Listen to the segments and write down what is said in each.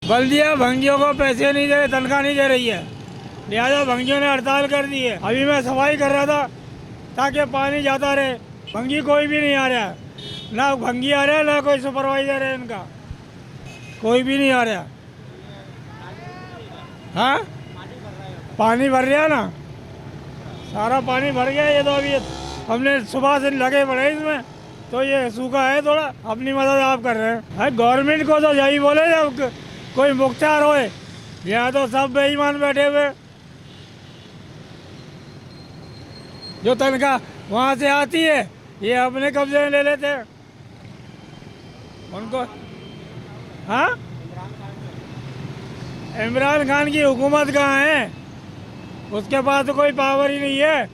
बल्दिया भंगियों को पैसे नहीं दे रही, तनख्वाह नहीं दे रही है, लिहाजा भंगियों ने हड़ताल कर दी है। अभी मैं सफाई कर रहा था ताकि पानी जाता रहे। भंगी कोई भी नहीं आ रहा है, ना भंगी आ रहा है ना कोई सुपरवाइजर है इनका, कोई भी नहीं आ रहा। हाँ, पानी भर रहा ना, सारा पानी भर गया। ये तो अभी हमने सुबह से लगे पड़े इसमें, तो ये सूखा है थोड़ा, अपनी मदद आप कर रहे हैं। गवर्नमेंट को तो यही बोले जब कोई मुख्तार होए, यहाँ तो सब बेईमान बैठे हुए। जो तनख्वाह वहाँ से आती है ये अपने कब्जे में ले लेते हैं उनको। हाँ, इमरान खान की हुकूमत कहाँ है, उसके पास तो कोई पावर ही नहीं है।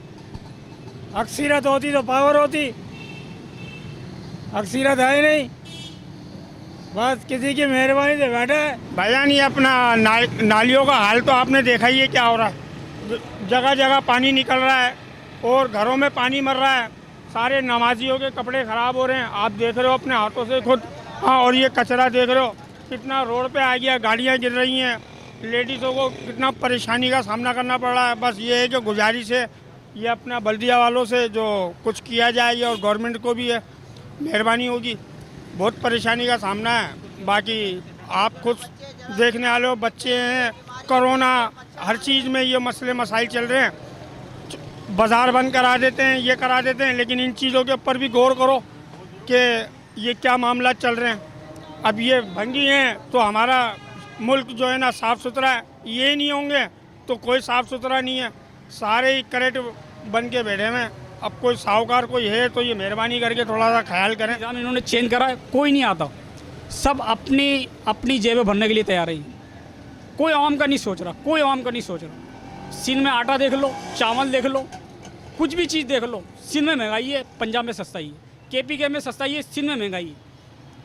अक्सरियत होती तो पावर होती, अक्सरियत है ही नहीं, बस किसी की मेहरबानी से बैठा है। भाईजान ये अपना नालियों का हाल तो आपने देखा ही है क्या हो रहा है। जगह जगह पानी निकल रहा है और घरों में पानी मर रहा है। सारे नमाजियों के कपड़े ख़राब हो रहे हैं, आप देख रहे हो अपने हाथों से खुद। हाँ, और ये कचरा देख रहे हो कितना रोड पे आ गया, गाड़ियाँ गिर रही हैं, लेडीज़ों को कितना परेशानी का सामना करना पड़ रहा है। बस ये है कि गुजारिश है ये अपना बल्दिया वालों से जो कुछ किया जाए, और गवर्नमेंट को भी है मेहरबानी होगी। बहुत परेशानी का सामना है। बाकी आप खुद देखने वाले हो, बच्चे हैं, कोरोना, हर चीज़ में ये मसले मसाइल चल रहे हैं। बाज़ार बंद करा देते हैं, ये करा देते हैं, लेकिन इन चीज़ों के ऊपर भी गौर करो कि ये क्या मामला चल रहे हैं। अब ये भंगी हैं तो हमारा मुल्क जो है ना साफ़ सुथरा है, ये नहीं होंगे तो कोई साफ़ सुथरा नहीं है। सारे ही करेक्ट बन के बैठे हैं। अब कोई साहूकार कोई है तो ये मेहरबानी करके थोड़ा सा ख्याल करें। इन्होंने चेंज करा है, कोई नहीं आता, सब अपनी अपनी जेबें भरने के लिए तैयार है। कोई आवाम का नहीं सोच रहा, कोई आवाम का नहीं सोच रहा। सिंध में आटा देख लो, चावल देख लो, कुछ भी चीज़ देख लो। सिंध में महंगाई है, पंजाब में सस्ताई है, KPK में सस्ताई है, सिंध में महंगाई है।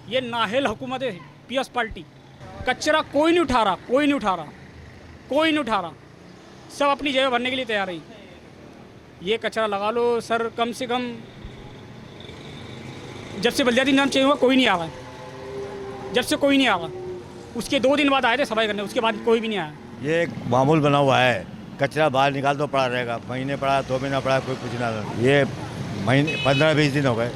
ये नाहेल हुकूमत है, PS पार्टी। कचरा कोई नहीं उठा रहा, कोई नहीं उठा रहा, कोई नहीं उठा रहा, सब अपनी जेबें भरने के लिए तैयार है। ये कचरा लगा लो सर, कम से कम जब से बल्दियाती निज़ाम चेंज हुआ कोई नहीं आ रहा है। जब से कोई नहीं आ रहा, उसके 2 दिन बाद आए थे सफाई करने, उसके बाद कोई भी नहीं आया। ये एक मामूल बना हुआ है, कचरा बाहर निकाल तो पड़ा रहेगा। महीने पड़ा, 2 महीना पड़ा, कोई कुछ ना। ये महीने 15-20 दिन हो गए।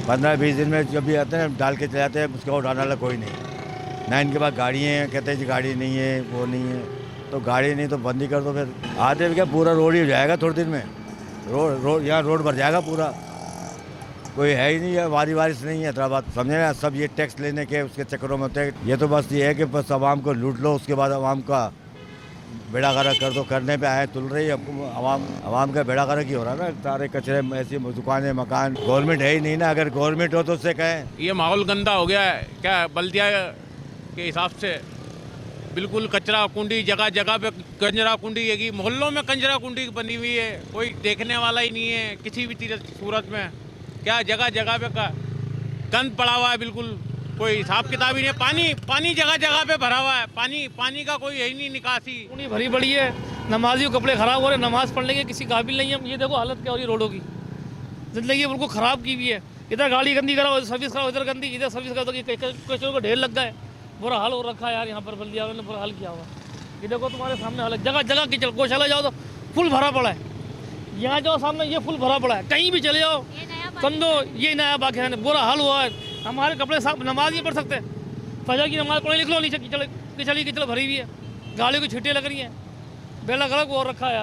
15-20 दिन में जब भी आते हैं डाल के चले जाते हैं, उसके उठाने वाला कोई नहीं। ना इनके पास गाड़ियाँ हैं, कहते हैं जी गाड़ी नहीं है, वो नहीं है। तो गाड़ी नहीं तो बंदी कर दो फिर। आधे क्या पूरा रोड ही हो जाएगा थोड़े दिन में। रोड यहाँ रोड भर जाएगा पूरा, कोई है ही नहीं है, बारिश नहीं है हैदराबाद, समझे ना। सब ये टैक्स लेने के उसके चक्करों में होते हैं। ये तो बस ये है कि बस आवाम को लूट लो, उसके बाद आवाम का बेड़ा गर्क कर दो। करने पे आए तुल रही है आवाम का बेड़ा गर्क ही हो रहा है ना। सारे कचरे, ऐसी दुकानें, मकान। गवर्नमेंट है ही नहीं ना। अगर गवर्नमेंट हो तो उससे कहें। ये माहौल गंदा हो गया है क्या बल्दिया के हिसाब से। बिल्कुल कचरा कुंडी, जगह जगह पे कंजरा कुंडी है कि मोहल्लों में कंजरा कुंडी बनी हुई है, कोई देखने वाला ही नहीं है किसी भी सूरत में। क्या जगह जगह पे का गंद पड़ा हुआ है, बिल्कुल कोई हिसाब किताब ही नहीं है। पानी जगह जगह पे भरा हुआ है, पानी का कोई है ही नहीं निकासी। पूरी भरी पड़ी है, नमाजियों कपड़े खराब हो रहे, नमाज पढ़ने के किसी काबिल नहीं है। ये देखो हालत क्या हो रही है रोडों की, जिंदगी बिल्कुल ख़राब की हुई है। इधर गाड़ी गंदी करा, सर्विस करा, इधर गंदी, इधर सर्विस करा, तो कचरों का ढेर लग गए। बुरा हाल हो रखा है यार, यहाँ पर बल्दिया ने बुरा हाल किया हुआ। ये देखो तुम्हारे सामने हालत, जगह जगह कीचड़। गौशाला जाओ तो फुल भरा पड़ा है, यहाँ जाओ सामने ये फुल भरा पड़ा है, कहीं भी चले जाओ समझो ये नया बाकी है। बुरा हाल हुआ है, हमारे कपड़े साफ, नमाज नहीं पढ़ सकते। फजर की नमाज पढ़े लिख लो, नीचे कीचड़ भरी हुई है, गाड़ियों की छींटें लग रही हैं, बेड़ा गर्क हो रखा है यार।